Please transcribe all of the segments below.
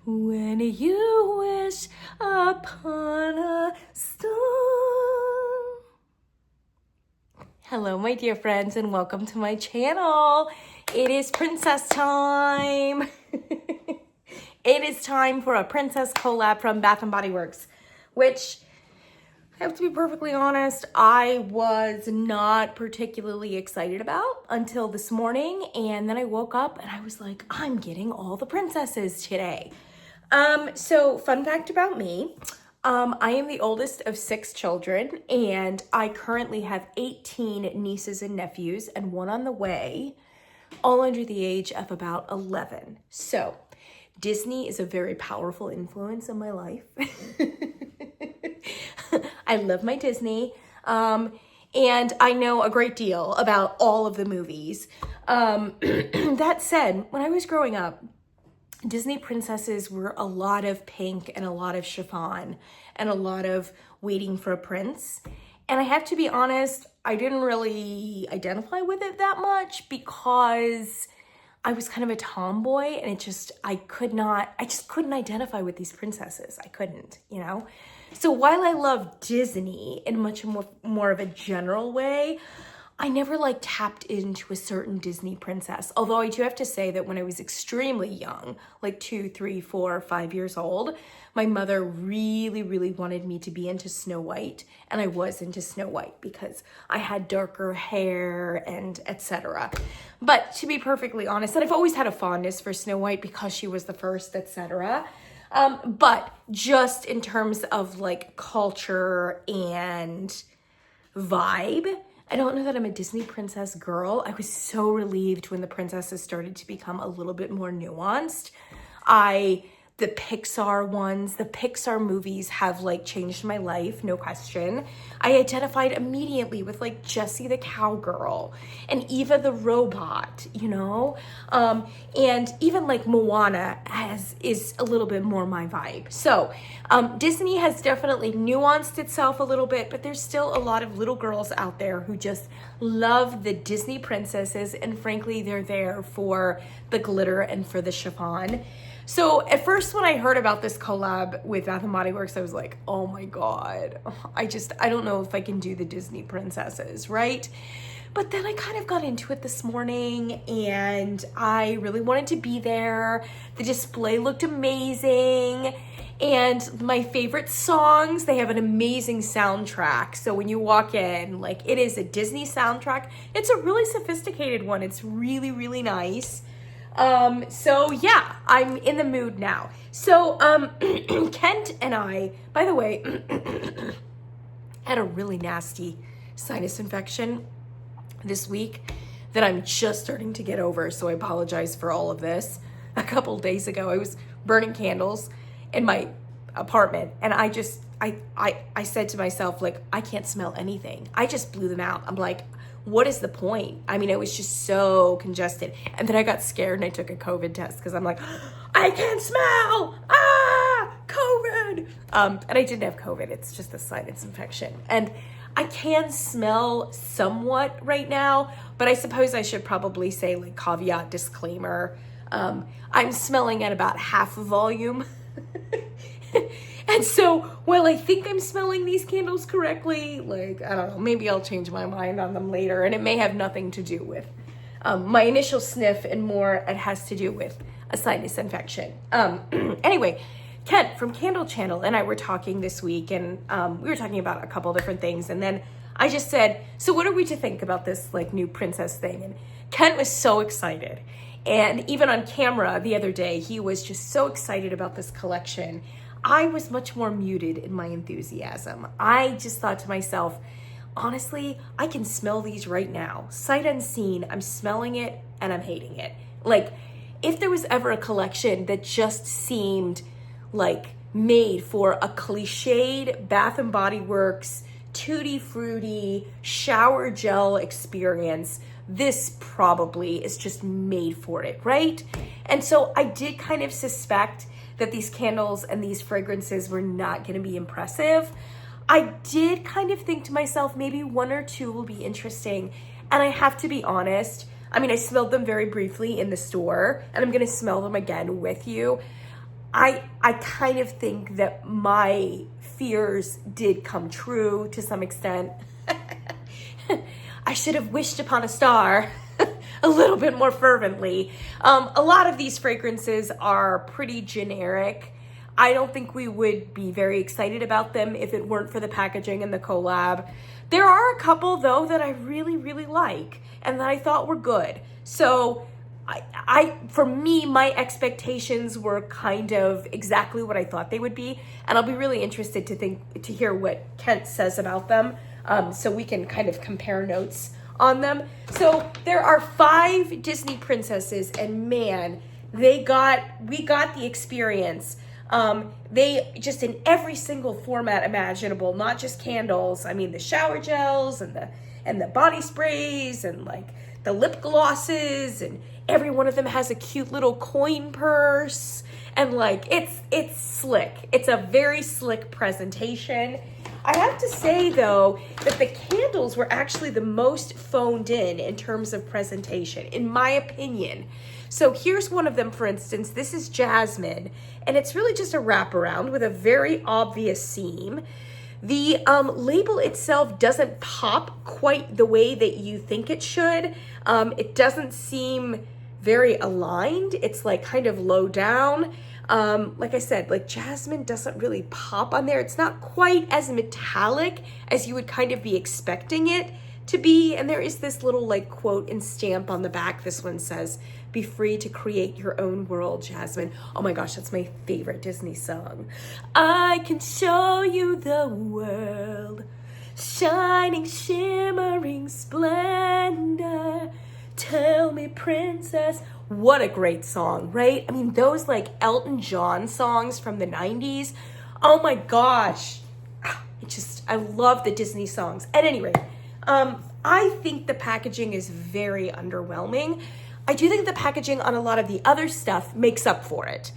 When you wish upon a star. Hello, my dear friends, and welcome to my channel. It is princess time. It is time for a princess collab from Bath & Body Works, which, I have to be perfectly honest, I was not particularly excited about until this morning. And then I woke up and I was like, I'm getting all the princesses today. So fun fact about me, I am the oldest of 6 children, and I currently have 18 nieces and nephews and one on the way, all under the age of about 11. So Disney is a very powerful influence in my life. I love my Disney, and I know a great deal about all of the movies. That said, when I was growing up, Disney princesses were a lot of pink and a lot of chiffon and a lot of waiting for a prince. And I have to be honest, I didn't really identify with it that much because I was kind of a tomboy, and I just couldn't identify with these princesses. I couldn't, you know? So while I love Disney in much more of a general way, I never tapped into a certain Disney princess. Although I do have to say that when I was extremely young, like 2, 3, 4, 5 years old, my mother really, really wanted me to be into Snow White. And I was into Snow White because I had darker hair and etc. But to be perfectly honest, and I've always had a fondness for Snow White because she was the first, etc. But just in terms of culture and vibe, I don't know that I'm a Disney princess girl. I was so relieved when the princesses started to become a little bit more nuanced. The Pixar movies have changed my life, no question. I identified immediately with Jessie the cowgirl and Eva the robot, you know? And even Moana is a little bit more my vibe. So Disney has definitely nuanced itself a little bit, but there's still a lot of little girls out there who just love the Disney princesses, and frankly, they're there for the glitter and for the chiffon. So at first when I heard about this collab with Bath & Body Works, I was like, oh my God, I don't know if I can do the Disney princesses, right? But then I kind of got into it this morning and I really wanted to be there. The display looked amazing. And my favorite songs, they have an amazing soundtrack. So when you walk in, it is a Disney soundtrack. It's a really sophisticated one. It's really, really nice. So yeah, I'm in the mood now. So, Kent and I, by the way, had a really nasty sinus infection this week that I'm just starting to get over. So I apologize for all of this. A couple days ago, I was burning candles in my apartment, and I said to myself, I can't smell anything. I just blew them out. I'm like, what is the point? I mean, it was just so congested. And then I got scared and I took a COVID test because I'm like, I can't smell. COVID. And I didn't have COVID. It's just a sinus infection. And I can smell somewhat right now, but I suppose I should probably say caveat disclaimer. I'm smelling at about half volume. And so while I think I'm smelling these candles correctly, I don't know, maybe I'll change my mind on them later, and it may have nothing to do with my initial sniff, and more it has to do with a sinus infection. Anyway, Kent from Candle Channel and I were talking this week, and we were talking about a couple different things, and then I just said, so what are we to think about this new princess thing? And Kent was so excited. And even on camera the other day, he was just so excited about this collection. I was much more muted in my enthusiasm. I just thought to myself, honestly, I can smell these right now. Sight unseen, I'm smelling it and I'm hating it. If there was ever a collection that just seemed made for a cliched Bath & Body Works, tutti frutti, shower gel experience, this probably is just made for it, right? And so I did kind of suspect that these candles and these fragrances were not going to be impressive. I did kind of think to myself, maybe 1 or 2 will be interesting. And I have to be honest, I mean, I smelled them very briefly in the store, and I'm going to smell them again with you. I kind of think that my fears did come true to some extent. I should have wished upon a star a little bit more fervently. A lot of these fragrances are pretty generic. I don't think we would be very excited about them if it weren't for the packaging and the collab. There are a couple though that I really, really like and that I thought were good. So for me, my expectations were kind of exactly what I thought they would be. And I'll be really interested to hear what Kent says about them. So we can kind of compare notes on them. So there are 5 Disney princesses, and man, we got the experience. They just in every single format imaginable, not just candles. I mean, the shower gels and the body sprays and like the lip glosses, and every one of them has a cute little coin purse, and like it's slick. It's a very slick presentation. I have to say though that the candles were actually the most phoned in terms of presentation, in my opinion. So here's one of them, for instance. This is Jasmine, and it's really just a wraparound with a very obvious seam. The label itself doesn't pop quite the way that you think it should. It doesn't seem very aligned. It's like kind of low down. Like I said, like Jasmine doesn't really pop on there. It's not quite as metallic as you would kind of be expecting it to be. And there is this little like quote and stamp on the back. This one says, "Be free to create your own world, Jasmine." Oh my gosh, that's my favorite Disney song. I can show you the world, shining, shimmering splendor. Tell me, princess. What a great song, right? I mean, those like Elton John songs from the 90s. Oh my gosh. I love the Disney songs. At any rate, I think the packaging is very underwhelming. I do think the packaging on a lot of the other stuff makes up for it.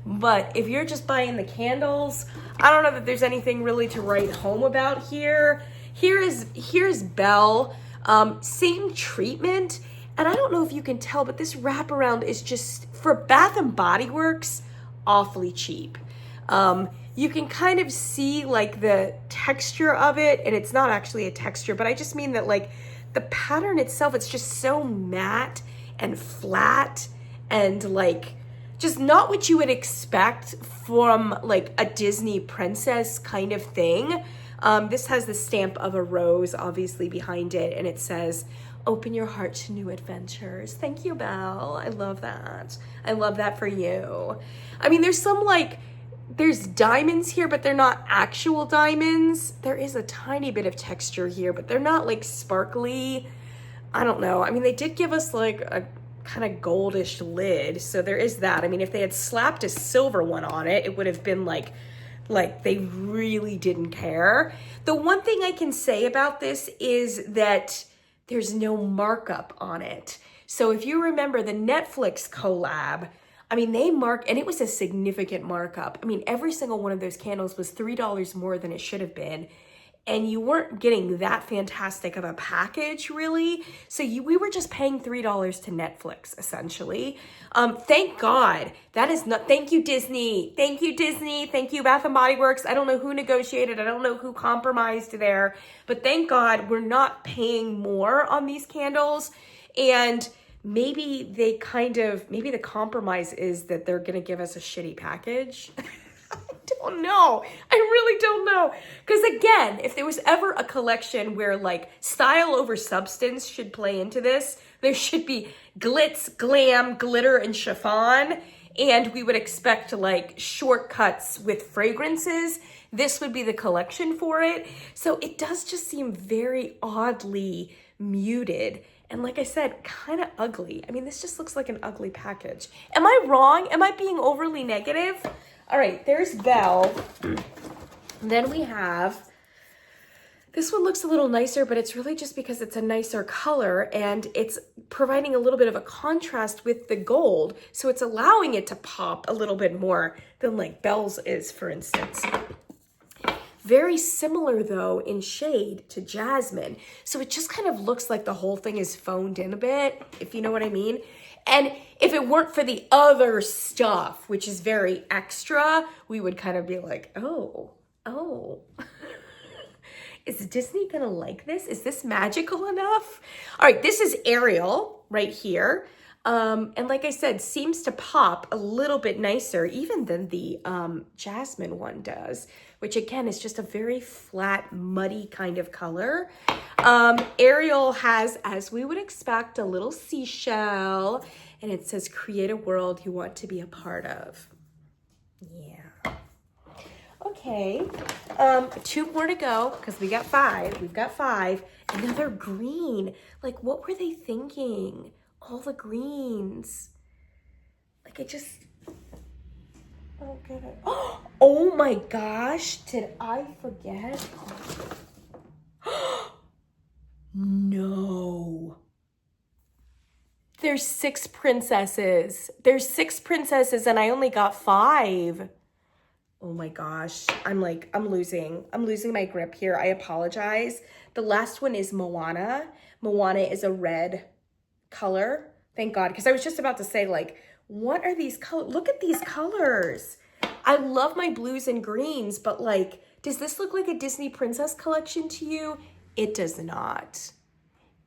But if you're just buying the candles, I don't know that there's anything really to write home about here. Here's Belle. Same treatment. And I don't know if you can tell, but this wraparound is just, for Bath and Body Works, awfully cheap. You can kind of see like the texture of it, and it's not actually a texture, but I just mean that like the pattern itself, it's just so matte and flat and like just not what you would expect from like a Disney princess kind of thing. This has the stamp of a rose obviously behind it, and it says, "Open your heart to new adventures." Thank you, Belle. I love that. I love that for you. I mean, there's diamonds here, but they're not actual diamonds. There is a tiny bit of texture here, but they're not like sparkly. I don't know. I mean, they did give us like a kind of goldish lid, so there is that. I mean, if they had slapped a silver one on it, it would have been like they really didn't care. The one thing I can say about this is that there's no markup on it. So if you remember the Netflix collab, I mean, and it was a significant markup. I mean, every single one of those candles was $3 more than it should have been. And you weren't getting that fantastic of a package, really. So we were just paying $3 to Netflix, essentially. Thank God. Thank you, Disney. Thank you, Disney. Thank you, Bath & Body Works. I don't know who negotiated. I don't know who compromised there. But thank God we're not paying more on these candles. And maybe the compromise is that they're going to give us a shitty package. I don't know. I really don't know. Because again, if there was ever a collection where like style over substance should play into this, there should be glitz, glam, glitter, and chiffon. And we would expect like shortcuts with fragrances. This would be the collection for it. So it does just seem very oddly muted. And like I said, kind of ugly. I mean, this just looks like an ugly package. Am I wrong? Am I being overly negative? All right, there's Belle. Then we have, this one looks a little nicer, but it's really just because it's a nicer color and it's providing a little bit of a contrast with the gold. So it's allowing it to pop a little bit more than like Belle's is, for instance. Very similar though in shade to Jasmine. So it just kind of looks like the whole thing is phoned in a bit, if you know what I mean. And if it weren't for the other stuff, which is very extra, we would kind of be like, oh. Is Disney gonna like this? Is this magical enough? All right, this is Ariel right here. And like I said, seems to pop a little bit nicer even than the Jasmine one does, which again is just a very flat, muddy kind of color. Ariel has, as we would expect, a little seashell, and it says, create a world you want to be a part of. Yeah. Okay, 2 more to go because we got 5. We've got 5. Another green. Like, what were they thinking? All the greens. Like, I just, I don't get it. Oh my gosh, did I forget? No. There's 6 princesses. There's 6 princesses and I only got 5. Oh my gosh, I'm losing my grip here. I apologize. The last one is Moana. Moana is a red color. Thank God, because I was just about to say, like, what are these colors? Look at these colors. I love my blues and greens, but like, does this look like a Disney princess collection to you? It does not.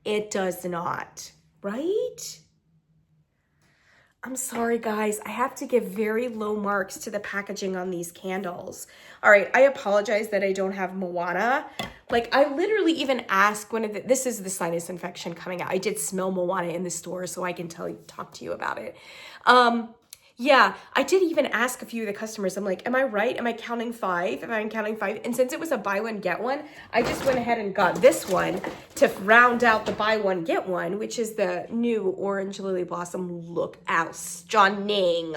It does not, right? I'm sorry, guys. I have to give very low marks to the packaging on these candles. All right, I apologize that I don't have Moana. Like, I literally even asked this is the sinus infection coming out. I did smell Moana in the store, so I can talk to you about it. Yeah, I did even ask a few of the customers. I'm like, am I right? Am I counting 5? Am I counting 5? And since it was a buy one, get one, I just went ahead and got this one to round out the buy one, get one, which is the new orange lily blossom. Look how stunning.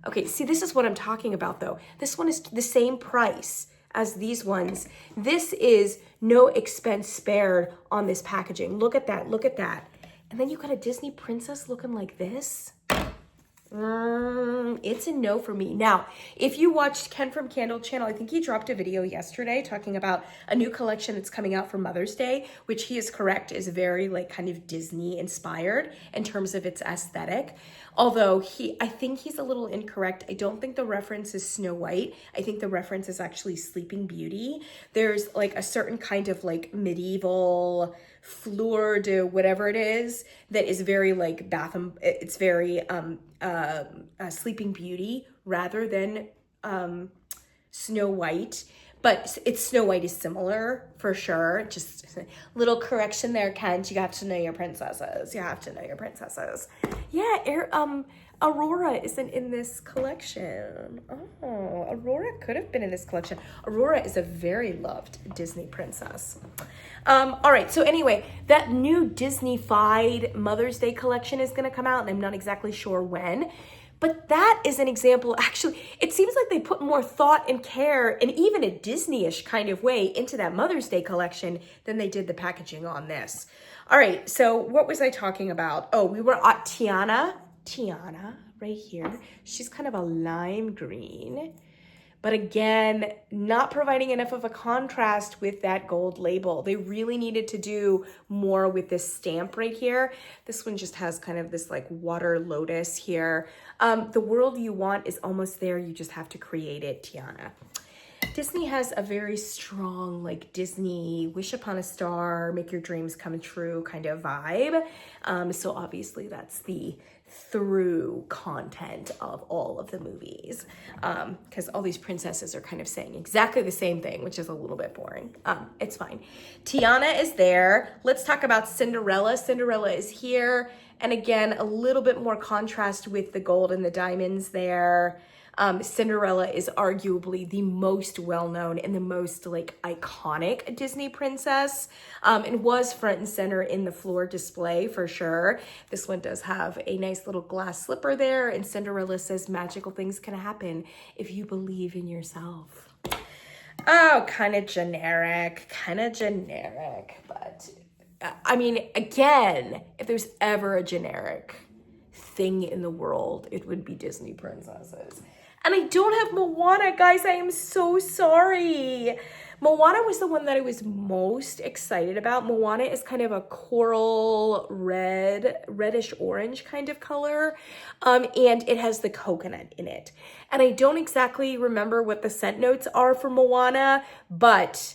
Okay, see, this is what I'm talking about though. This one is the same price as these ones. This is no expense spared on this packaging. Look at that, look at that. And then you got a Disney princess looking like this. It's a no for me. Now, if you watched Ken from Candle Channel, I think he dropped a video yesterday talking about a new collection that's coming out for Mother's Day, which he is correct, is very like kind of Disney inspired in terms of its aesthetic. Although I think he's a little incorrect. I don't think the reference is Snow White. I think the reference is actually Sleeping Beauty. There's like a certain kind of like medieval fleur de whatever it is that is very like it's very Sleeping Beauty rather than Snow White. But Snow White is similar for sure. Just a little correction there, Kent. You have to know your princesses. You have to know your princesses. Yeah, Aurora isn't in this collection. Oh, Aurora could have been in this collection. Aurora is a very loved Disney princess. All right, so anyway, that new Disney-fied Mother's Day collection is gonna come out, and I'm not exactly sure when. But that is an example, actually, it seems like they put more thought and care and even a Disney-ish kind of way into that Mother's Day collection than they did the packaging on this. All right, so what was I talking about? Oh, we were at Tiana right here. She's kind of a lime green. But again, not providing enough of a contrast with that gold label. They really needed to do more with this stamp right here. This one just has kind of this like water lotus here. The world you want is almost there. You just have to create it, Tiana. Disney has a very strong like Disney wish upon a star, make your dreams come true kind of vibe. So obviously that's the through content of all of the movies, because all these princesses are kind of saying exactly the same thing, which is a little bit boring. It's fine. Tiana is there. Let's talk about Cinderella. Cinderella is here, and again a little bit more contrast with the gold and the diamonds there. Cinderella is arguably the most well-known and the most like iconic Disney princess, and was front and center in the floor display for sure. This one does have a nice little glass slipper there, and Cinderella says magical things can happen if you believe in yourself. Oh, kind of generic, but I mean, again, if there's ever a generic thing in the world, it would be Disney princesses. And I don't have Moana, guys. I am so sorry. Moana was the one that I was most excited about. Moana is kind of a coral red, reddish orange kind of color. And it has the coconut in it. And I don't exactly remember what the scent notes are for Moana, but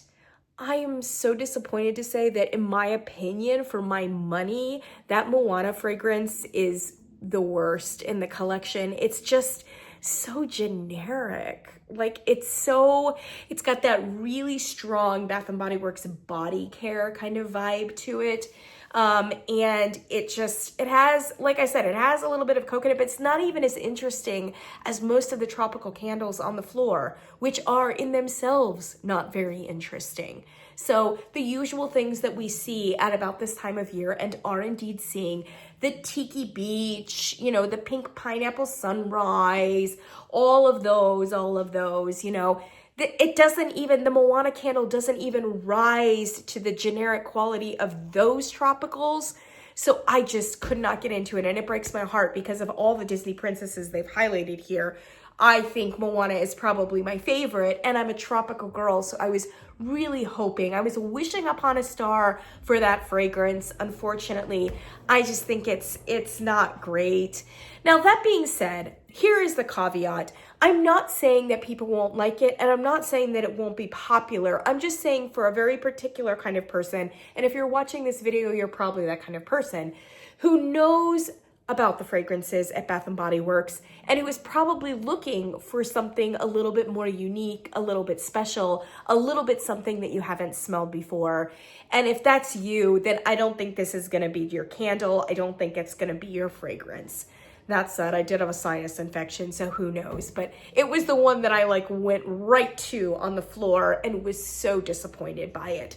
I am so disappointed to say that in my opinion, for my money, that Moana fragrance is the worst in the collection. It's just so generic. Like it's got that really strong Bath and Body Works body care kind of vibe to it. And it has, like I said, it has a little bit of coconut, but it's not even as interesting as most of the tropical candles on the floor, which are in themselves not very interesting. So the usual things that we see at about this time of year and are indeed seeing, the Tiki Beach, you know, the Pink Pineapple Sunrise, all of those, you know, it doesn't even, the Moana candle doesn't even rise to the generic quality of those tropicals. So I just could not get into it. And it breaks my heart because of all the Disney princesses they've highlighted here. I think Moana is probably my favorite, and I'm a tropical girl, so I was really hoping, I was wishing upon a star for that fragrance. Unfortunately, I just think it's not great. Now, that being said, here is the caveat. I'm not saying that people won't like it, and I'm not saying that it won't be popular. I'm just saying for a very particular kind of person, and if you're watching this video, you're probably that kind of person, who knows about the fragrances at Bath & Body Works, and who is probably looking for something a little bit more unique, a little bit special, a little bit something that you haven't smelled before. And if that's you, then I don't think this is gonna be your candle. I don't think it's gonna be your fragrance. That said, I did have a sinus infection, so who knows? But it was the one that I like went right to on the floor and was so disappointed by it.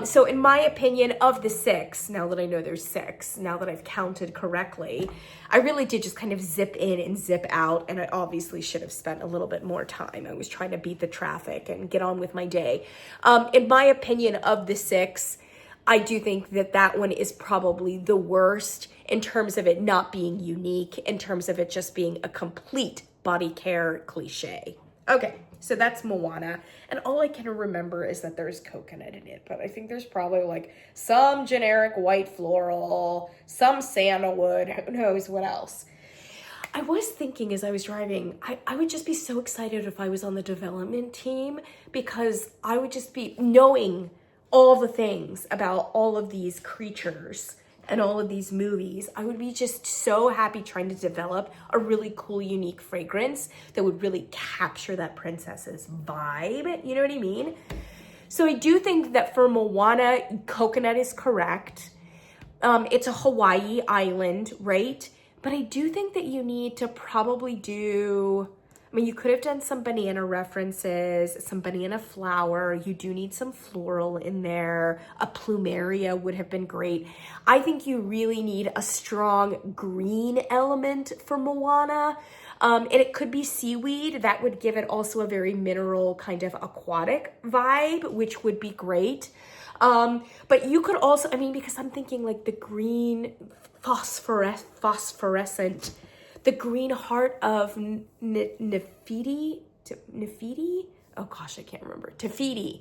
So in my opinion, of the 6, now that I know there's 6, now that I've counted correctly, I really did just kind of zip in and zip out, and I obviously should have spent a little bit more time. I was trying to beat the traffic and get on with my day. In my opinion, of the 6, I do think that that one is probably the worst in terms of it not being unique, in terms of it just being a complete body care cliche. Okay, so that's Moana, and all I can remember is that there's coconut in it, but I think there's probably like some generic white floral, some sandalwood, who knows what else. I was thinking as I was driving, I would just be so excited if I was on the development team, because I would just be knowing all the things about all of these creatures and all of these movies. I would be just so happy trying to develop a really cool, unique fragrance that would really capture that princess's vibe. You know what I mean? So I do think that for Moana, coconut is correct. It's a Hawaii island, right? But I do think that you need to probably do, I mean, you could have done some banana references, some banana flower. You do need some floral in there. A plumeria would have been great. I think you really need a strong green element for Moana. And it could be seaweed. That would give it also a very mineral kind of aquatic vibe, which would be great. But you could also, I mean, because I'm thinking like the green phosphorescent, the green heart of Nefertiti? Oh gosh, I can't remember. Tefiti,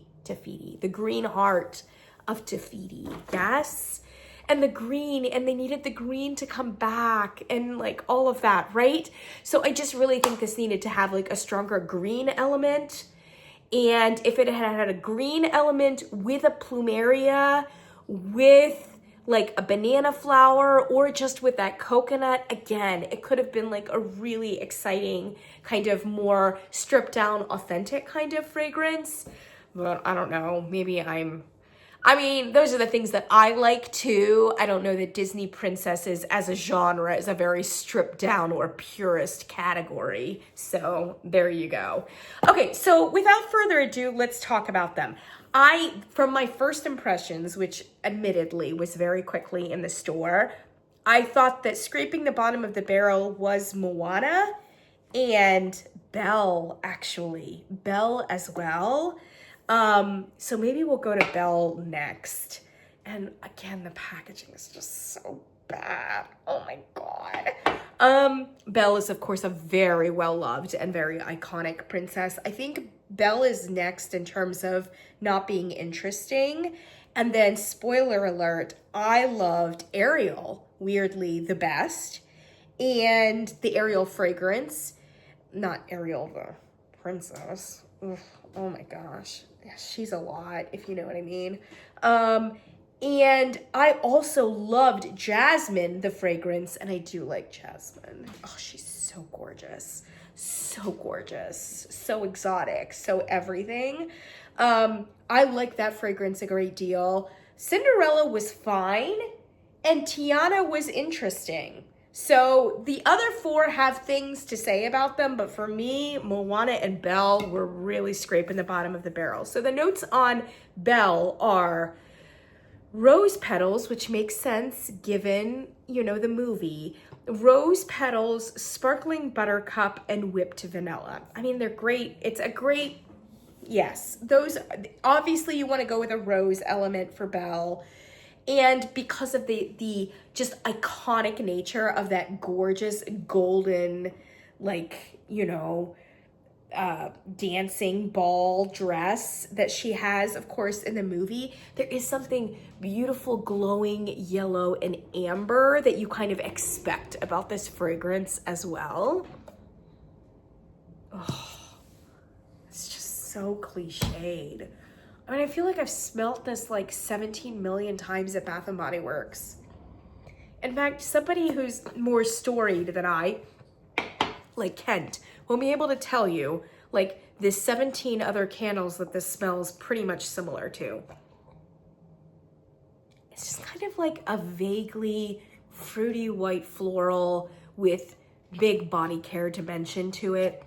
the green heart of Tefiti, yes? And the green, and they needed the green to come back and like all of that, right? So I just really think this needed to have like a stronger green element. And if it had had a green element with a plumeria, with like a banana flower, or just with that coconut, again, it could have been like a really exciting kind of more stripped down, authentic kind of fragrance. But I don't know, maybe I mean, those are the things that I like too. I don't know that Disney princesses as a genre is a very stripped down or purist category. So there you go. Okay, so without further ado, let's talk about them. From my first impressions, which admittedly was very quickly in the store, I thought that scraping the bottom of the barrel was Moana and Belle, actually. Belle as well. So maybe we'll go to Belle next. And again, the packaging is just so bad. Oh my God. Belle is, of course, a very well-loved and very iconic princess. I think Belle is next in terms of not being interesting. And then, spoiler alert, I loved Ariel, weirdly, the best. And the Ariel fragrance, not Ariel the princess. Ugh, oh my gosh. She's a lot, if you know what I mean. And I also loved Jasmine, the fragrance, and I do like Jasmine. Oh, she's so gorgeous. So gorgeous. So exotic. So everything. I like that fragrance a great deal. Cinderella was fine, and Tiana was interesting. So the other four have things to say about them, but for me, Moana and Belle were really scraping the bottom of the barrel. So the notes on Belle are rose petals, which makes sense given, you know, the movie. Rose petals, sparkling buttercup, and whipped vanilla. I mean, they're great. It's a great, yes. Those, obviously you want to go with a rose element for Belle. And because of the just iconic nature of that gorgeous golden, like, you know, dancing ball dress that she has, of course, in the movie, there is something beautiful, glowing yellow and amber that you kind of expect about this fragrance as well. Oh, it's just so cliched. I mean, I feel like I've smelt this like 17 million times at Bath & Body Works. In fact, somebody who's more storied than I, like Kent, will be able to tell you, like, the 17 other candles that this smells pretty much similar to. It's just kind of like a vaguely fruity white floral with big body care dimension to it.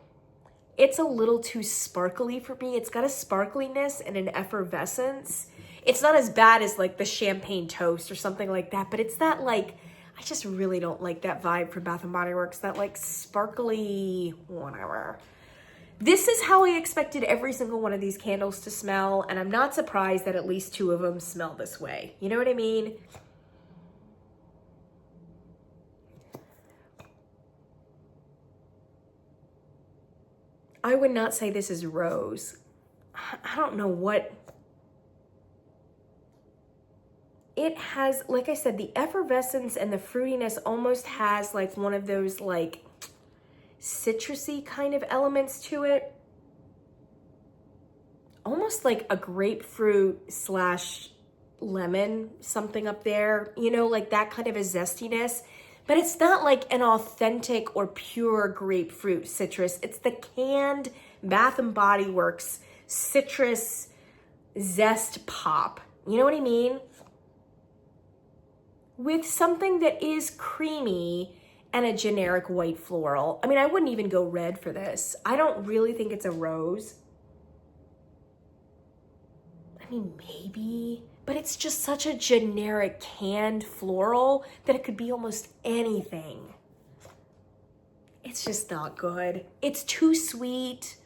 It's a little too sparkly for me. It's got a sparkliness and an effervescence. It's not as bad as like the champagne toast or something like that, but it's that like, I just really don't like that vibe from Bath & Body Works, that like sparkly whatever. This is how I expected every single one of these candles to smell, and I'm not surprised that at least two of them smell this way. You know what I mean? I would not say this is rose. I don't know what. It has, like I said, the effervescence and the fruitiness almost has like one of those like citrusy kind of elements to it. Almost like a grapefruit slash lemon, something up there, you know, like that kind of a zestiness. But it's not like an authentic or pure grapefruit citrus. It's the canned Bath & Body Works citrus zest pop. You know what I mean? With something that is creamy and a generic white floral. I mean, I wouldn't even go red for this. I don't really think it's a rose. I mean, maybe, but it's just such a generic canned floral that it could be almost anything. It's just not good. It's too sweet.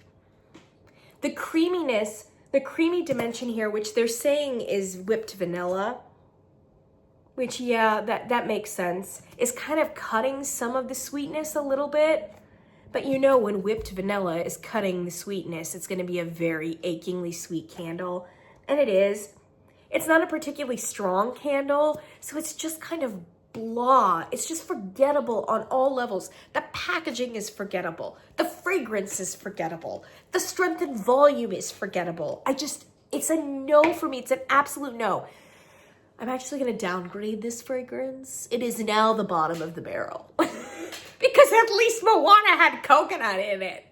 The creaminess, the creamy dimension here, which they're saying is whipped vanilla, which, yeah, that makes sense, is kind of cutting some of the sweetness a little bit. But you know, when whipped vanilla is cutting the sweetness, it's going to be a very achingly sweet candle. And it is. It's not a particularly strong candle, so it's just kind of blah. It's just forgettable on all levels. The packaging is forgettable. The fragrance is forgettable. The strength and volume is forgettable. It's a no for me. It's an absolute no. I'm actually going to downgrade this fragrance. It is now the bottom of the barrel. Because at least Moana had coconut in it.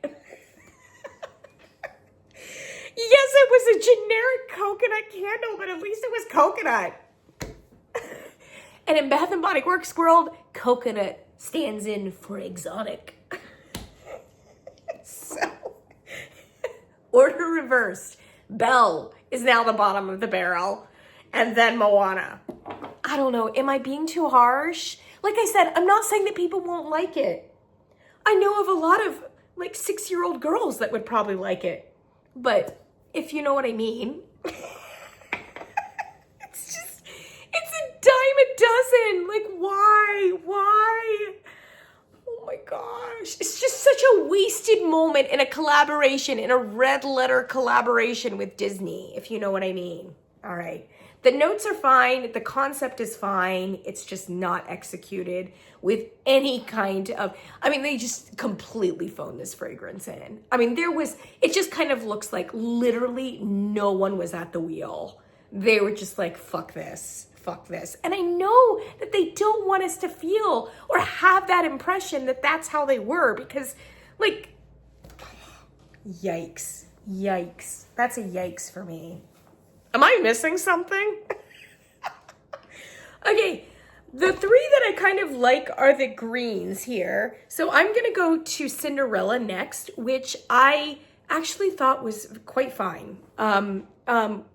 Yes, it was a generic coconut candle, but at least it was coconut. And in Bath & Body Works world, coconut stands in for exotic. So, order reversed. Belle is now the bottom of the barrel. And then Moana. I don't know. Am I being too harsh? Like I said, I'm not saying that people won't like it. I know of a lot of like 6-year-old girls that would probably like it. But if you know what I mean. It's a dime a it doesn't. Like, why? Why? Oh my gosh. It's just such a wasted moment in a collaboration, in a red letter collaboration with Disney, if you know what I mean. All right. The notes are fine. The concept is fine. It's just not executed with any kind of, I mean, they just completely phoned this fragrance in. I mean, it just kind of looks like literally no one was at the wheel. They were just like, fuck this. Fuck this. And I know that they don't want us to feel or have that impression that that's how they were, because like, yikes. Yikes. That's a yikes for me. Am I missing something? Okay, the three that I kind of like are the greens here. So I'm going to go to Cinderella next, which I actually thought was quite fine.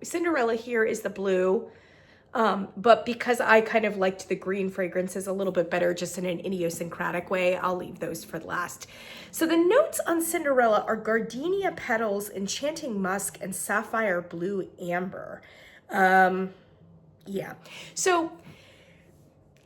Cinderella here is the blue, but because I kind of liked the green fragrances a little bit better, just in an idiosyncratic way, I'll leave those for last. So the notes on Cinderella are gardenia petals, enchanting musk, and sapphire blue amber. Yeah. So,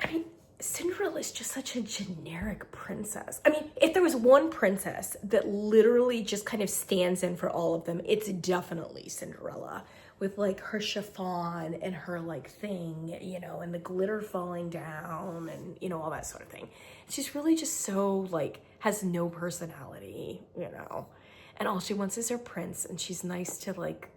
I mean, Cinderella is just such a generic princess. I mean, if there was one princess that literally just kind of stands in for all of them, it's definitely Cinderella, with like her chiffon and her like thing, you know, and the glitter falling down and, you know, all that sort of thing. She's really just so like, has no personality, you know, and all she wants is her prince, and she's nice to like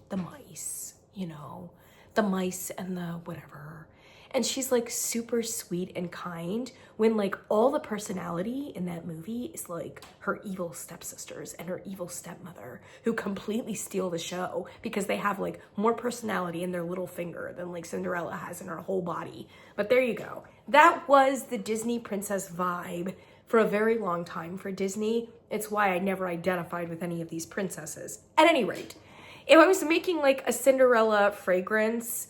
the mice, you know, the mice and the whatever. And she's like super sweet and kind, when like all the personality in that movie is like her evil stepsisters and her evil stepmother, who completely steal the show because they have like more personality in their little finger than like Cinderella has in her whole body. But there you go. That was the Disney princess vibe for a very long time for Disney. It's why I never identified with any of these princesses. At any rate, if I was making like a Cinderella fragrance,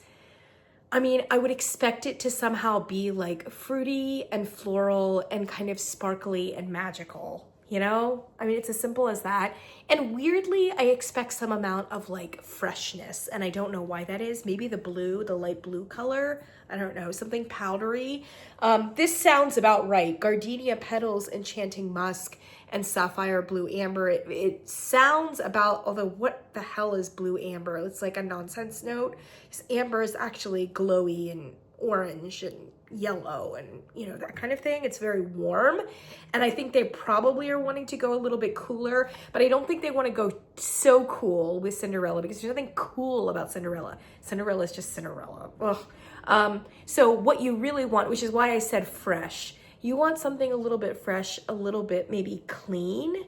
I mean, I would expect it to somehow be like fruity and floral and kind of sparkly and magical, you know? I mean, it's as simple as that. And weirdly, I expect some amount of like freshness, and I don't know why that is. Maybe the blue, the light blue color, I don't know, something powdery. This sounds about right. Gardenia petals, enchanting musk, and sapphire blue amber. It sounds about, although what the hell is blue amber? It's like a nonsense note. Amber is actually glowy and orange and yellow and, you know, that kind of thing. It's very warm. And I think they probably are wanting to go a little bit cooler, but I don't think they want to go so cool with Cinderella, because there's nothing cool about Cinderella. Cinderella is just Cinderella. Ugh. So what you really want, which is why I said fresh, you want something a little bit fresh, a little bit maybe clean,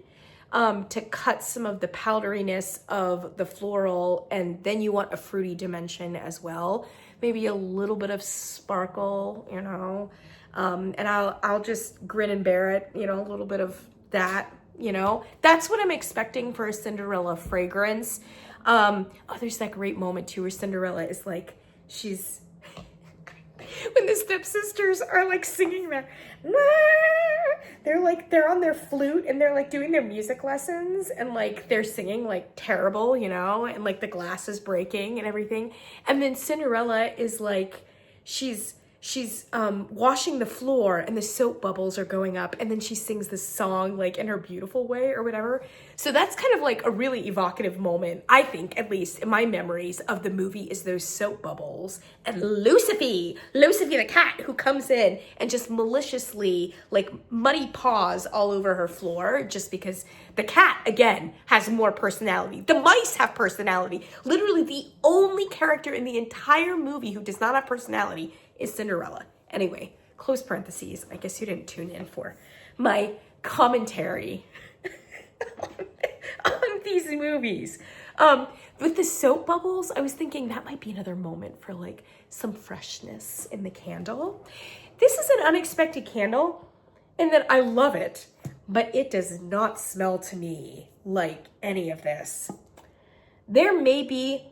to cut some of the powderiness of the floral, and then you want a fruity dimension as well. Maybe a little bit of sparkle, you know, and I'll just grin and bear it, you know, a little bit of that, you know. That's what I'm expecting for a Cinderella fragrance. Oh, there's that great moment too where Cinderella is like, she's, when the stepsisters are like singing that, they're on their flute and they're like doing their music lessons, and like they're singing like terrible, you know, and like the glass is breaking and everything. And then Cinderella is like, she's washing the floor and the soap bubbles are going up, and then she sings this song like in her beautiful way or whatever. So that's kind of like a really evocative moment, I think, at least in my memories of the movie, is those soap bubbles and Lucifer the cat, who comes in and just maliciously like muddy paws all over her floor, just because the cat, again, has more personality. The mice have personality. Literally the only character in the entire movie who does not have personality is Cinderella. Anyway, close parentheses. I guess you didn't tune in for my commentary on these movies. With the soap bubbles, I was thinking that might be another moment for like some freshness in the candle. This is an unexpected candle in that I love it, but it does not smell to me like any of this. There may be,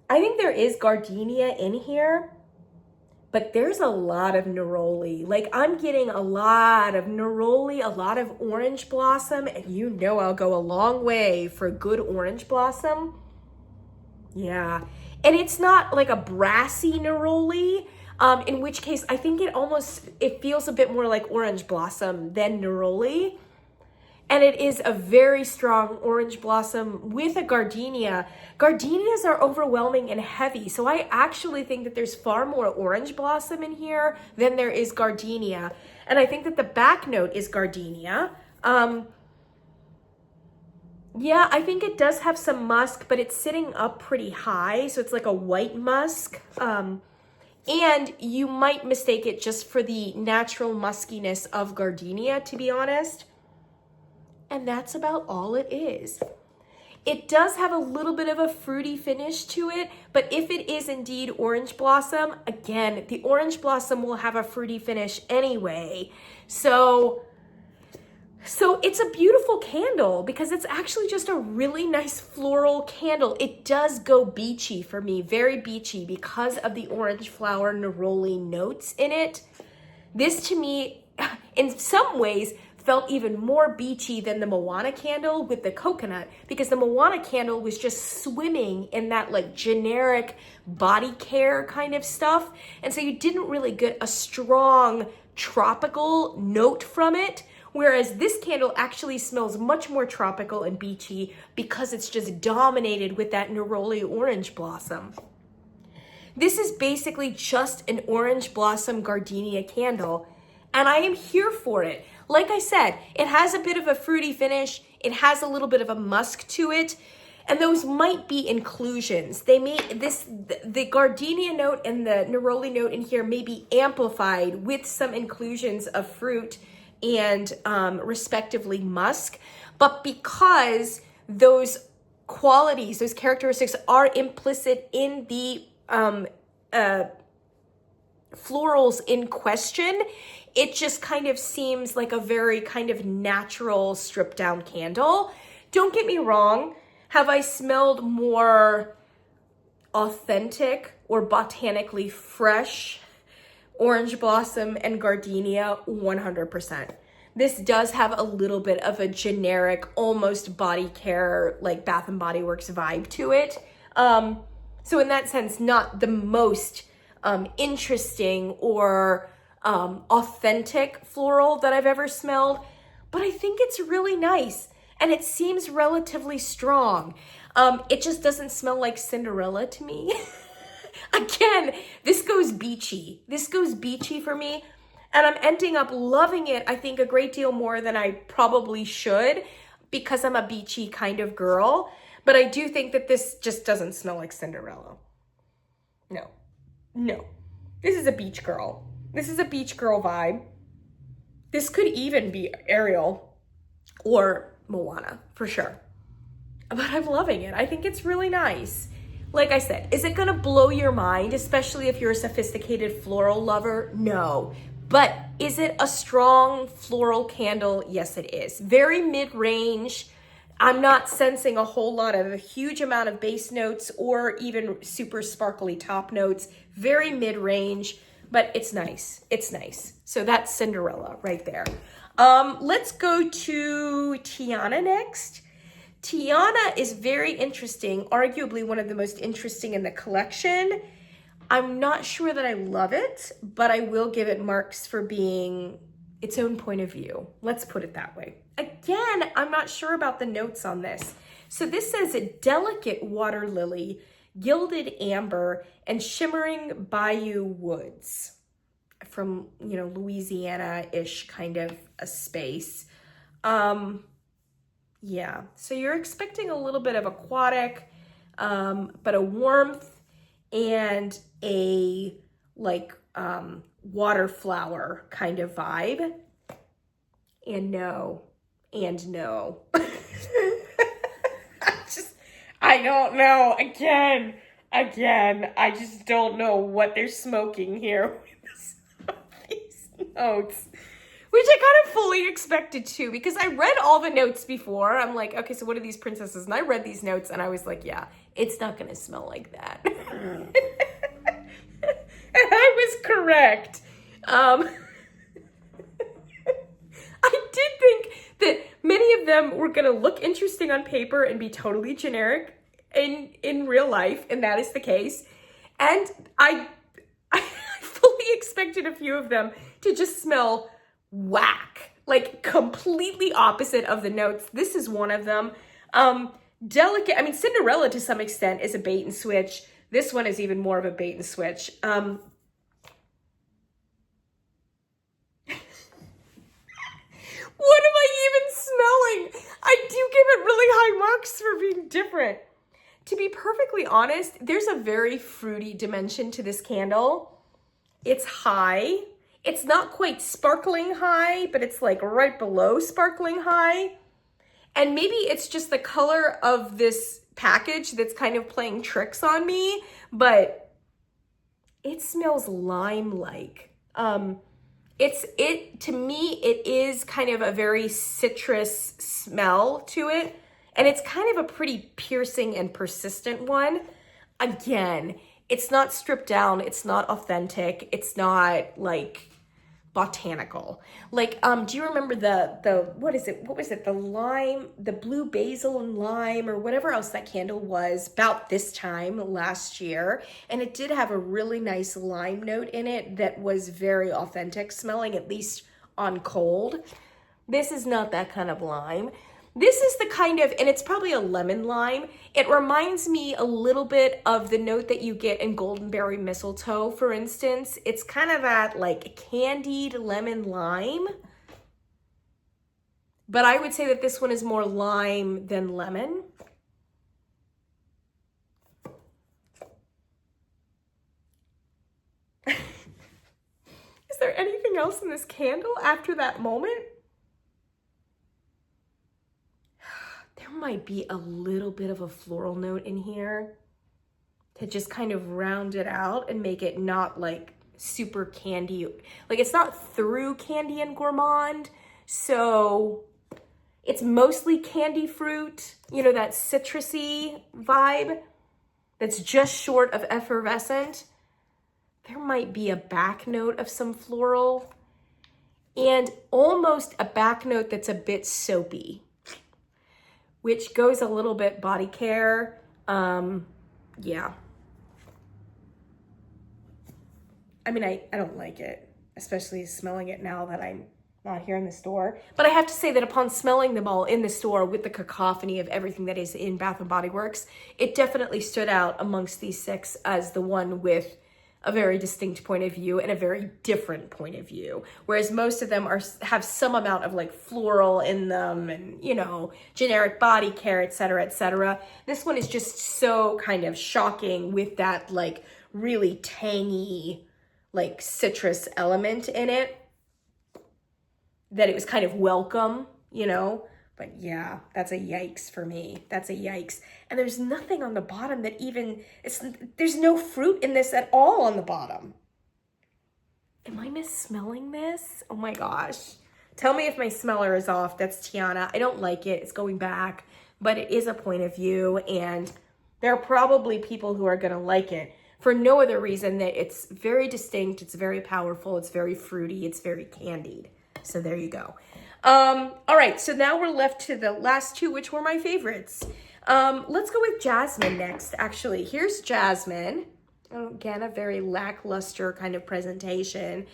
I think there is gardenia in here, but there's a lot of neroli. Like, I'm getting a lot of neroli, a lot of orange blossom, and you know I'll go a long way for a good orange blossom. Yeah, and it's not like a brassy neroli. in which case I think it feels a bit more like Orange Blossom than Neroli. And it is a very strong Orange Blossom with a gardenia. Gardenias are overwhelming and heavy, so I actually think that there's far more Orange Blossom in here than there is gardenia. And I think that the back note is gardenia. Yeah, I think it does have some musk, but it's sitting up pretty high, so it's like a white musk. And you might mistake it just for the natural muskiness of gardenia, to be honest. And that's about all it is. It does have a little bit of a fruity finish to it, but if it is indeed Orange Blossom, again, the Orange Blossom will have a fruity finish anyway. So it's a beautiful candle because it's actually just a really nice floral candle. It does go beachy for me, very beachy because of the orange flower neroli notes in it. This to me, in some ways, felt even more beachy than the Moana candle with the coconut, because the Moana candle was just swimming in that like generic body care kind of stuff. And so you didn't really get a strong tropical note from it. Whereas this candle actually smells much more tropical and beachy because it's just dominated with that neroli orange blossom. This is basically just an orange blossom gardenia candle, and I am here for it. Like I said, it has a bit of a fruity finish. It has a little bit of a musk to it, and those might be inclusions. The gardenia note and the neroli note in here may be amplified with some inclusions of fruit and respectively musk, but because those qualities, those characteristics are implicit in the florals in question, it just kind of seems like a very kind of natural stripped down candle. Don't get me wrong, have I smelled more authentic or botanically fresh Orange Blossom and gardenia? 100%. This does have a little bit of a generic, almost body care, like Bath and Body Works vibe to it. So in that sense, not the most interesting or authentic floral that I've ever smelled, but I think it's really nice and it seems relatively strong. It just doesn't smell like Cinderella to me. Again, this goes beachy. This goes beachy for me, and I'm ending up loving it, I think, a great deal more than I probably should because I'm a beachy kind of girl. But I do think that this just doesn't smell like Cinderella. No. This is a beach girl. This is a beach girl vibe. This could even be Ariel or Moana for sure. But I'm loving it. I think it's really nice. Like I said, is it gonna blow your mind, especially if you're a sophisticated floral lover? No. But is it a strong floral candle? Yes, it is. Very mid-range. I'm not sensing a whole lot of a huge amount of base notes or even super sparkly top notes. Very mid-range, but it's nice. It's nice. So that's Cinderella right there. Let's go to Tiana next. Tiana is very interesting, arguably one of the most interesting in the collection. I'm not sure that I love it, but I will give it marks for being its own point of view. Let's put it that way. Again, I'm not sure about the notes on this. So this says a delicate water lily, gilded amber, and shimmering bayou woods from, Louisiana-ish kind of a space. Yeah, so you're expecting a little bit of aquatic, but a warmth and a waterflower kind of vibe. And no. I don't know. Again, I just don't know what they're smoking here with these notes. Which I kind of fully expected to, because I read all the notes before. I'm like, okay, so what are these princesses? And I read these notes and I was like, yeah, it's not going to smell like that. And I was correct. I did think that many of them were going to look interesting on paper and be totally generic in real life, and that is the case. And I fully expected a few of them to just smell whack, like completely opposite of the notes. This is one of them. Delicate, I mean, Cinderella to some extent is a bait and switch. This one is even more of a bait and switch. What am I even smelling? I do give it really high marks for being different. To be perfectly honest, there's a very fruity dimension to this candle. It's high. It's not quite sparkling high, but it's like right below sparkling high. And maybe it's just the color of this package that's kind of playing tricks on me, but it smells lime-like. To me, it is kind of a very citrus smell to it. And it's kind of a pretty piercing and persistent one. Again, it's not stripped down. It's not authentic. It's not like botanical. Like, do you remember what is it? What was it? The lime, the blue basil and lime or whatever else that candle was about this time last year. And it did have a really nice lime note in it that was very authentic smelling, at least on cold. This is not that kind of lime. This is the kind of, and it's probably a lemon lime. It reminds me a little bit of the note that you get in goldenberry mistletoe, for instance. It's kind of that like candied lemon lime. But I would say that this one is more lime than lemon. Is there anything else in this candle after that moment? Might be a little bit of a floral note in here to just kind of round it out and make it not like super candy. Like it's not through candy and gourmand. So it's mostly candy fruit, you know, that citrusy vibe that's just short of effervescent. There might be a back note of some floral and almost a back note that's a bit soapy, which goes a little bit body care. Yeah. I mean, I don't like it, especially smelling it now that I'm not here in the store. But I have to say that upon smelling them all in the store with the cacophony of everything that is in Bath & Body Works, it definitely stood out amongst these 6 as the one with a very distinct point of view and a very different point of view. Whereas most of them have some amount of like floral in them and, you know, generic body care, et cetera, et cetera. This one is just so kind of shocking with that like really tangy, like citrus element in it that it was kind of welcome, you know. But yeah, that's a yikes for me. That's a yikes. And there's nothing on the bottom that even, there's no fruit in this at all on the bottom. Am I missmelling this? Oh my gosh. Tell me if my smeller is off. That's Tiana. I don't like it. It's going back, but it is a point of view. And there are probably people who are going to like it for no other reason that it's very distinct. It's very powerful. It's very fruity. It's very candied. So there you go. All right, so now we're left to the last 2, which were my favorites. Let's go with Jasmine next, actually. Here's Jasmine. Again, a very lackluster kind of presentation.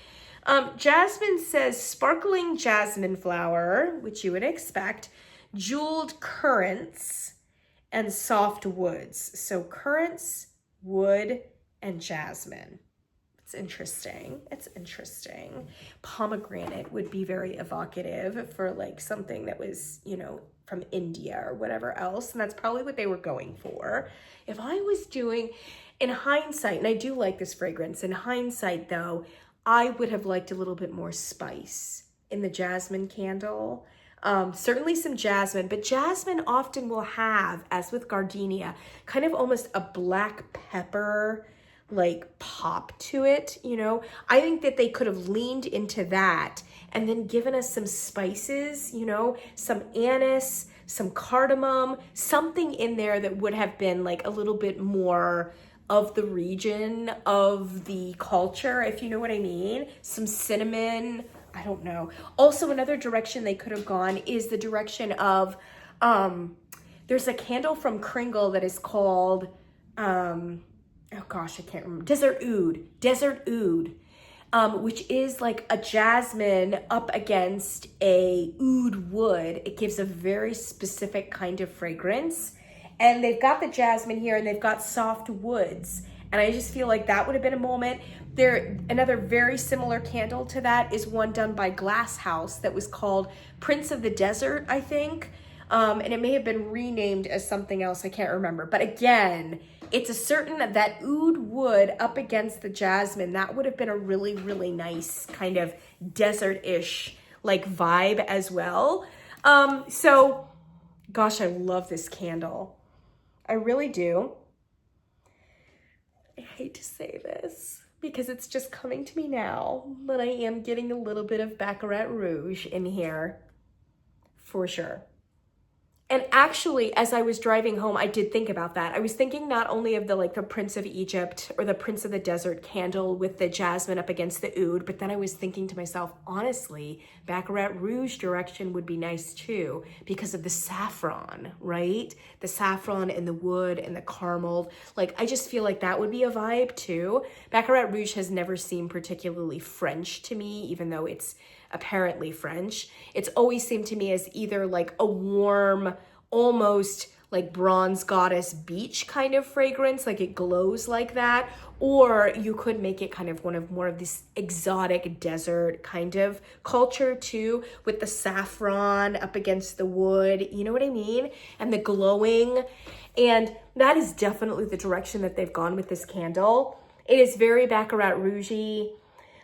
Jasmine says sparkling jasmine flower, which you would expect, jeweled currants, and soft woods. So currants, wood, and jasmine. It's interesting. It's interesting. Pomegranate would be very evocative for like something that was, you know, from India or whatever else. And that's probably what they were going for. If I was doing, in hindsight, and I do like this fragrance, in hindsight though, I would have liked a little bit more spice in the jasmine candle. Certainly some jasmine, but jasmine often will have, as with gardenia, kind of almost a black pepper like pop to it, you know. I think that they could have leaned into that and then given us some spices, you know, some anise, some cardamom, something in there that would have been like a little bit more of the region, of the culture, if you know what I mean. Some cinnamon, I don't know. Also, another direction they could have gone is the direction of, there's a candle from Kringle that is called, oh gosh, I can't remember. Desert Oud. which is like a jasmine up against a oud wood. It gives a very specific kind of fragrance. And they've got the jasmine here and they've got soft woods. And I just feel like that would have been a moment. Another very similar candle to that is one done by Glass House that was called Prince of the Desert, I think. And it may have been renamed as something else, I can't remember. But again, it's a certain that oud wood up against the jasmine, that would have been a really, really nice kind of desert-ish like vibe as well. So gosh, I love this candle. I really do. I hate to say this because it's just coming to me now, but I am getting a little bit of Baccarat Rouge in here for sure. And actually, as I was driving home, I did think about that. I was thinking not only of the Prince of Egypt or the Prince of the Desert candle with the jasmine up against the oud, but then I was thinking to myself, honestly, Baccarat Rouge direction would be nice too because of the saffron, right? The saffron and the wood and the caramel. Like, I just feel like that would be a vibe too. Baccarat Rouge has never seemed particularly French to me, even though it's apparently French. It's always seemed to me as either like a warm, almost like bronze goddess beach kind of fragrance, like it glows like that, or you could make it kind of more of this exotic desert kind of culture too, with the saffron up against the wood, you know what I mean? And the glowing. And that is definitely the direction that they've gone with this candle. It is very Baccarat Rouge-y.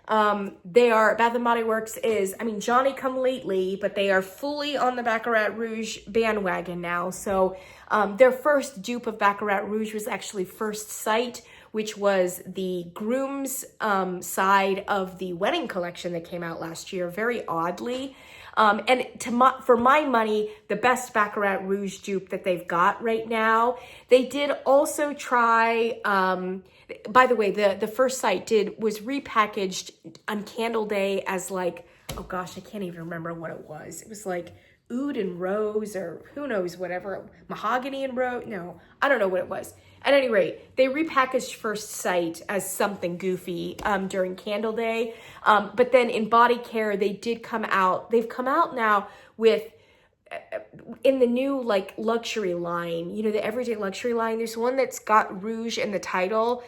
Bath & Body Works is, I mean, Johnny come lately, but they are fully on the Baccarat Rouge bandwagon now. So their first dupe of Baccarat Rouge was actually First Sight, which was the groom's side of the wedding collection that came out last year, very oddly. And for my money, the best Baccarat Rouge dupe that they've got right now. They did also try, by the way, the First Sight was repackaged on Candle Day as like, oh gosh, I can't even remember what it was. It was like oud and rose, or who knows, whatever, mahogany and rose. No, I don't know what it was. At any rate, they repackaged First Sight as something goofy during Candle Day. But then in body care, they've come out now with, in the new like luxury line, you know, the everyday luxury line, there's one that's got rouge in the title.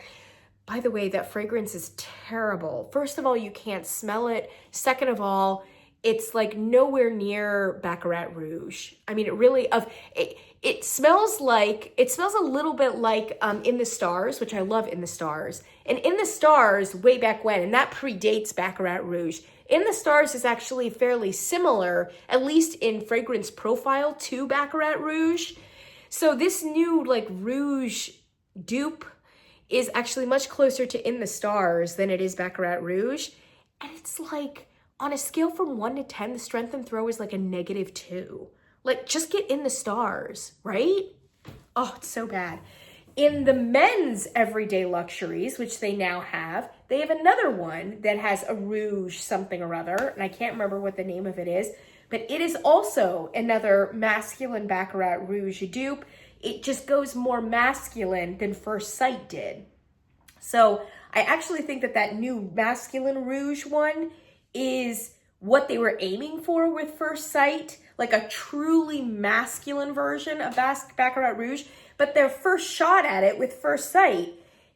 By the way, that fragrance is terrible. First of all, you can't smell it. Second of all, it's like nowhere near Baccarat Rouge. I mean, it smells a little bit like In the Stars, which I love In the Stars. And In the Stars, way back when, and that predates Baccarat Rouge. In the Stars is actually fairly similar, at least in fragrance profile, to Baccarat Rouge. So this new like Rouge dupe is actually much closer to In the Stars than it is Baccarat Rouge. And it's like, on a scale from 1 to 10, the strength and throw is like a -2. Like, just get In the Stars, right? Oh, it's so bad. In the men's everyday luxuries, which they now have, they have another one that has a rouge something or other, and I can't remember what the name of it is, but it is also another masculine Baccarat Rouge dupe. It just goes more masculine than First Sight did. So I actually think that new masculine rouge one is what they were aiming for with First Sight, like a truly masculine version of Baccarat Rouge. But their first shot at it with First Sight,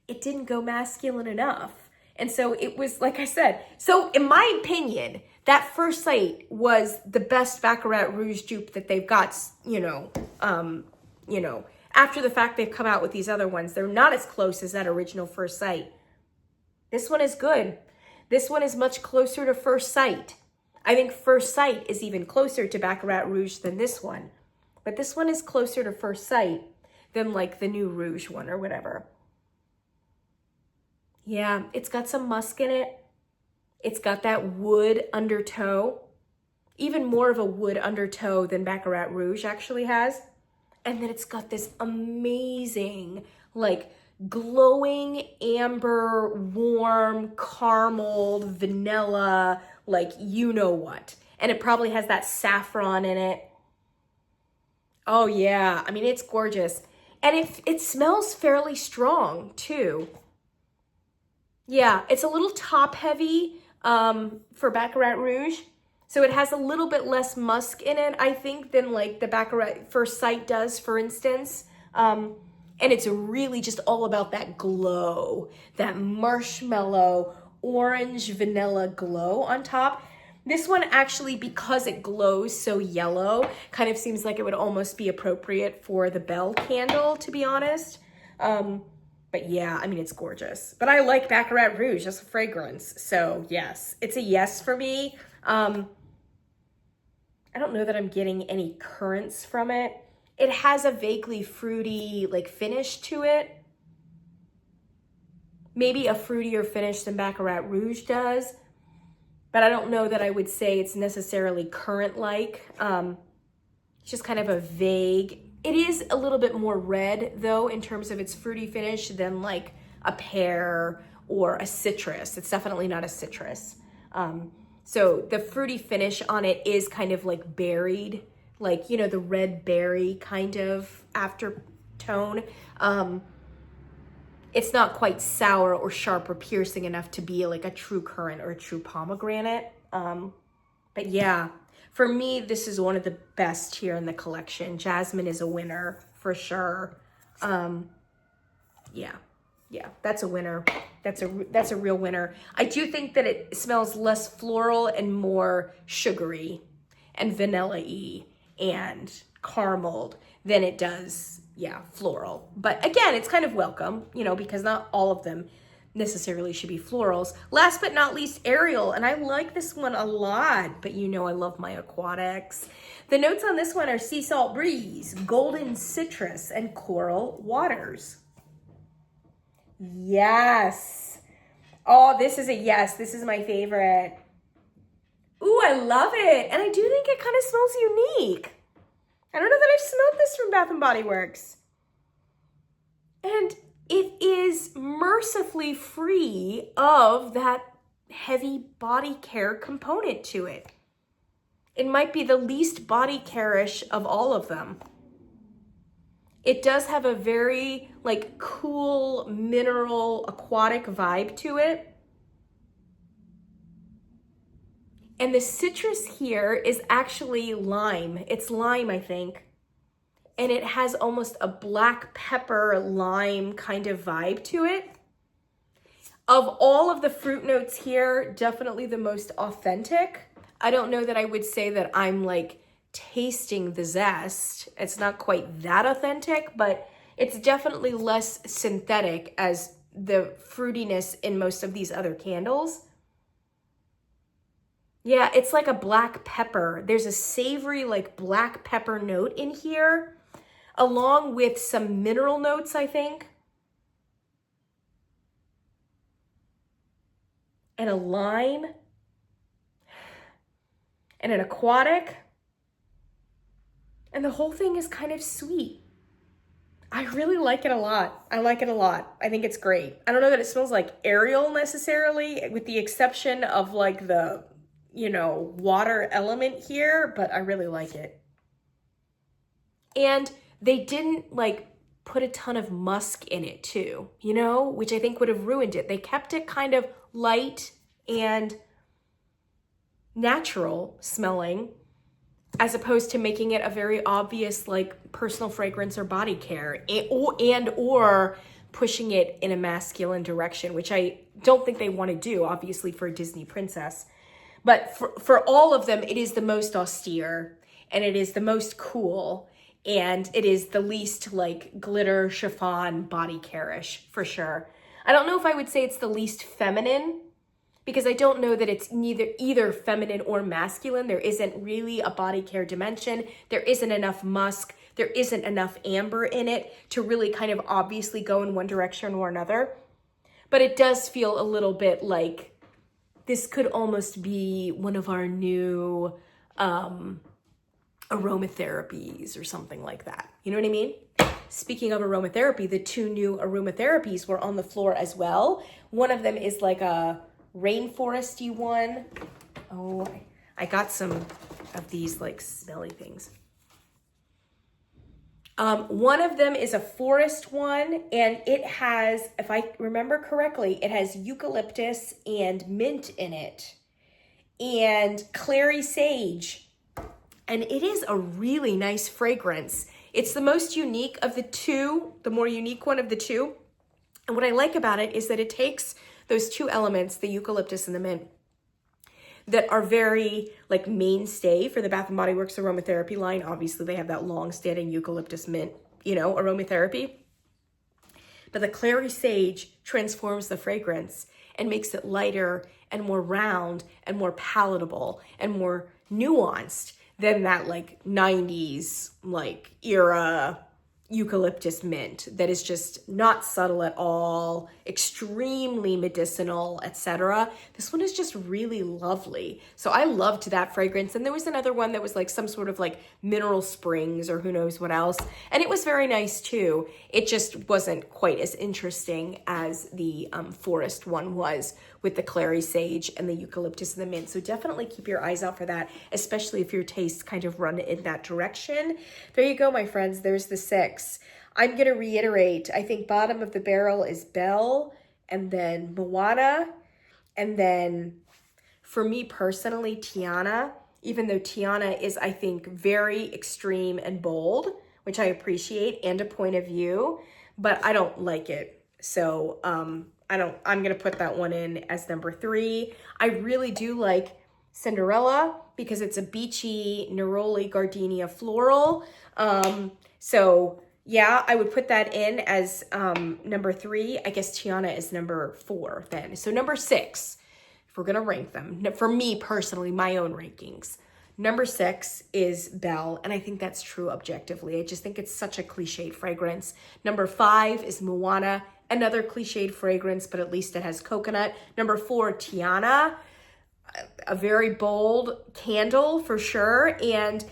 it didn't go masculine enough. And so it was, like I said, so in my opinion, that First Sight was the best Baccarat Rouge dupe that they've got, after the fact they've come out with these other ones. They're not as close as that original First Sight. This one is good. This one is much closer to First Sight. I think First Sight is even closer to Baccarat Rouge than this one. But this one is closer to First Sight than like the new Rouge one or whatever. Yeah, it's got some musk in it. It's got that wood undertow. Even more of a wood undertow than Baccarat Rouge actually has. And then it's got this amazing, like, glowing amber, warm, caramel, vanilla, like, you know what. And it probably has that saffron in it. Oh yeah, I mean, it's gorgeous. And it smells fairly strong too. Yeah, it's a little top heavy for Baccarat Rouge. So it has a little bit less musk in it, I think, than like the Baccarat First Sight does, for instance. And it's really just all about that glow, that marshmallow, orange vanilla glow on top. This one actually, because it glows so yellow, kind of seems like it would almost be appropriate for the Belle candle, to be honest. But yeah, I mean, it's gorgeous. But I like Baccarat Rouge as a fragrance. So yes, it's a yes for me. I don't know that I'm getting any currants from it. It has a vaguely fruity like finish to it. Maybe a fruitier finish than Baccarat Rouge does. But I don't know that I would say it's necessarily currant-like. It's just kind of a vague. It is a little bit more red, though, in terms of its fruity finish than like a pear or a citrus. It's definitely not a citrus. So the fruity finish on it is kind of like berried, like, you know, the red berry kind of aftertone. It's not quite sour or sharp or piercing enough to be like a true currant or a true pomegranate. But yeah, for me, this is one of the best here in the collection. Jasmine is a winner for sure. Yeah, that's a winner. That's a real winner. I do think that it smells less floral and more sugary and vanilla-y and carameled than it does, yeah, floral. But again, it's kind of welcome, you know, because not all of them necessarily should be florals. Last but not least, Ariel, and I like this one a lot, but you know I love my aquatics. The notes on this one are sea salt breeze, golden citrus, and coral waters. Yes. Oh, this is a yes. This is my favorite. Ooh, I love it. And I do think it kind of smells unique. I don't know that I've smelled this from Bath & Body Works. And it is mercifully free of that heavy body care component to it. It might be the least body care-ish of all of them. It does have a very like cool mineral aquatic vibe to it. And the citrus here is actually lime. It's lime, I think. And it has almost a black pepper lime kind of vibe to it. Of all of the fruit notes here, definitely the most authentic. I don't know that I would say that I'm like tasting the zest. It's not quite that authentic, but it's definitely less synthetic as the fruitiness in most of these other candles. Yeah, it's like a black pepper. There's a savory like black pepper note in here, along with some mineral notes, I think. And a lime. And an aquatic. And the whole thing is kind of sweet. I really like it a lot. I like it a lot. I think it's great. I don't know that it smells like Ariel necessarily, with the exception of like the, you know, water element here, but I really like it. And they didn't like put a ton of musk in it too, you know, which I think would have ruined it. They kept it kind of light and natural smelling, as opposed to making it a very obvious like personal fragrance or body care, or pushing it in a masculine direction, which I don't think they want to do, obviously, for a Disney princess. But for all of them, it is the most austere, and it is the most cool, and it is the least like glitter, chiffon, body care-ish, for sure. I don't know if I would say it's the least feminine, because I don't know that it's either feminine or masculine. There isn't really a body care dimension. There isn't enough musk. There isn't enough amber in it to really kind of obviously go in one direction or another. But it does feel a little bit like this could almost be one of our new aromatherapies or something like that. You know what I mean? Speaking of aromatherapy, the two new aromatherapies were on the floor as well. One of them is like a rainforesty one. Oh, I got some of these like smelly things. One of them is a forest one, and it has, if I remember correctly, it has eucalyptus and mint in it, and clary sage. And it is a really nice fragrance. It's the most unique of the two, the more unique one of the two. And what I like about it is that it takes those two elements, the eucalyptus and the mint, that are very like mainstay for the Bath & Body Works aromatherapy line. Obviously, they have that long-standing eucalyptus mint, you know, aromatherapy. But the clary sage transforms the fragrance and makes it lighter and more round and more palatable and more nuanced than that like 90s like era eucalyptus mint that is just not subtle at all, extremely medicinal, etc. This one is just really lovely. So I loved that fragrance. And there was another one that was like some sort of like mineral springs or who knows what else. And it was very nice too. It just wasn't quite as interesting as the forest one was with the clary sage and the eucalyptus and the mint. So definitely keep your eyes out for that, especially if your tastes kind of run in that direction. There you go, my friends. There's the 6. I'm going to reiterate. I think bottom of the barrel is Belle, and then Moana, and then for me personally, Tiana, even though Tiana is, I think, very extreme and bold, which I appreciate, and a point of view, but I don't like it. So, I'm going to put that one in as number 3. I really do like Cinderella because it's a beachy neroli gardenia floral. So yeah, I would put that in as number 3. I guess Tiana is number 4 then. So number 6, if we're going to rank them, for me personally, my own rankings, number 6 is Belle, and I think that's true objectively. I just think it's such a cliched fragrance. Number 5 is Moana, another cliched fragrance, but at least it has coconut. Number 4, Tiana, a very bold candle for sure, and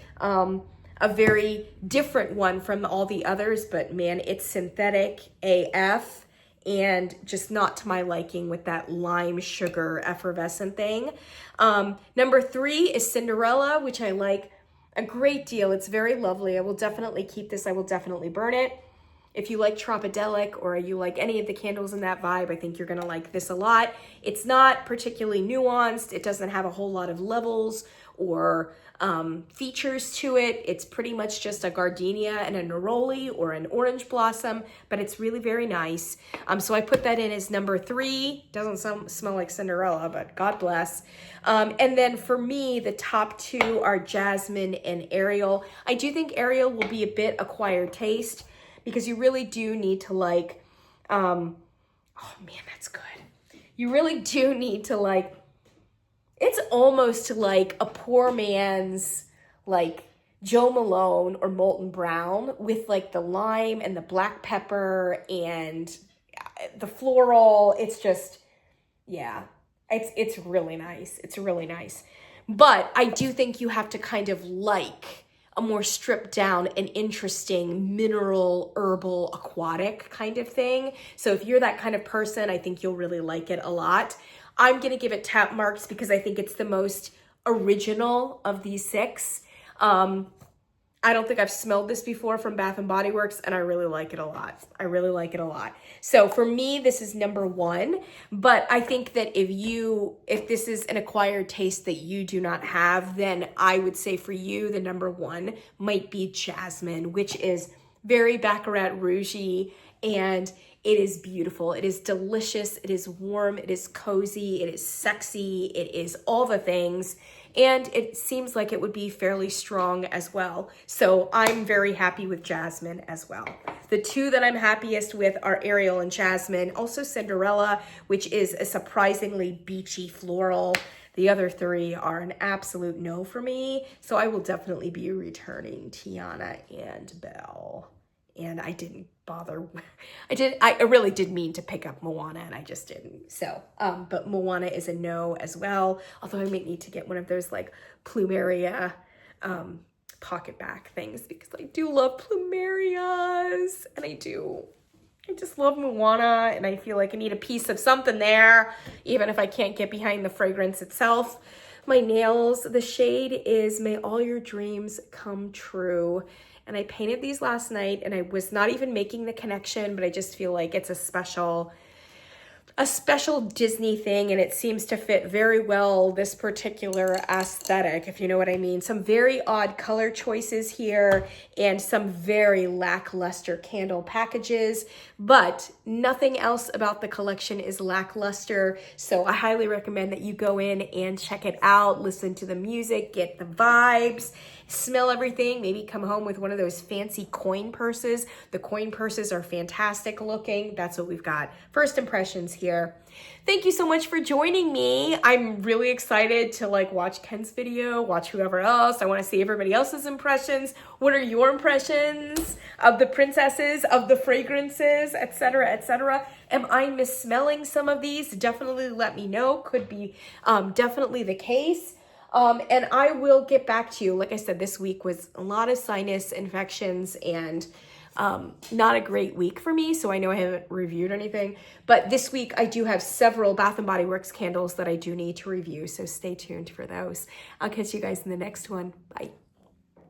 a very different one from all the others, but man, it's synthetic AF and just not to my liking with that lime sugar effervescent thing. Number 3 is Cinderella, which I like a great deal. It's very lovely. I will definitely keep this. I will definitely burn it. If you like Tropidelic or you like any of the candles in that vibe, I think you're gonna like this a lot. It's not particularly nuanced. It doesn't have a whole lot of levels or features to it. It's pretty much just a gardenia and a neroli or an orange blossom, but it's really very nice. So I put that in as number 3. Doesn't smell like Cinderella, but God bless. And then for me, the top 2 are Jasmine and Ariel. I do think Ariel will be a bit acquired taste, because you really do need to like, oh man, that's good. You really do need to like, it's almost like a poor man's like Joe Malone or Molten Brown with like the lime and the black pepper and the floral. It's just, yeah, it's really nice. It's really nice. But I do think you have to kind of like a more stripped down and interesting mineral, herbal, aquatic kind of thing. So if you're that kind of person, I think you'll really like it a lot. I'm gonna give it tap marks because I think it's the most original of these 6. I don't think I've smelled this before from Bath & Body Works, and I really like it a lot. I really like it a lot. So for me, this is number 1, but I think that if this is an acquired taste that you do not have, then I would say for you, the number 1 might be Jasmine, which is very Baccarat Rouge-y, and it is beautiful. It is delicious. It is warm. It is cozy. It is sexy. It is all the things. And it seems like it would be fairly strong as well. So I'm very happy with Jasmine as well. The 2 that I'm happiest with are Ariel and Jasmine. Also Cinderella, which is a surprisingly beachy floral. The other 3 are an absolute no for me. So I will definitely be returning Tiana and Belle. And I didn't bother. I really did mean to pick up Moana, and I just didn't. So, but Moana is a no as well. Although I might need to get one of those like plumeria pocket back things, because I do love plumerias, and I just love Moana, and I feel like I need a piece of something there, even if I can't get behind the fragrance itself. my nails. The shade is May All Your Dreams Come True. And I painted these last night, and I was not even making the connection, but I just feel like it's a special Disney thing, and it seems to fit very well this particular aesthetic, if you know what I mean. Some very odd color choices here and some very lackluster candle packages, but nothing else about the collection is lackluster. So I highly recommend that you go in and check it out, listen to the music, get the vibes, smell everything, maybe come home with one of those fancy coin purses. The coin purses are fantastic looking. That's what we've got. First impressions here. Thank you so much for joining me. I'm really excited to like watch Ken's video, watch whoever else. I want to see everybody else's impressions. What are your impressions of the princesses, of the fragrances, etc., etc.? Am I missmelling some of these? Definitely let me know. Could be definitely the case. And I will get back to you. Like I said, this week was a lot of sinus infections and not a great week for me. So I know I haven't reviewed anything, but this week I do have several Bath & Body Works candles that I do need to review. So stay tuned for those. I'll catch you guys in the next one. Bye.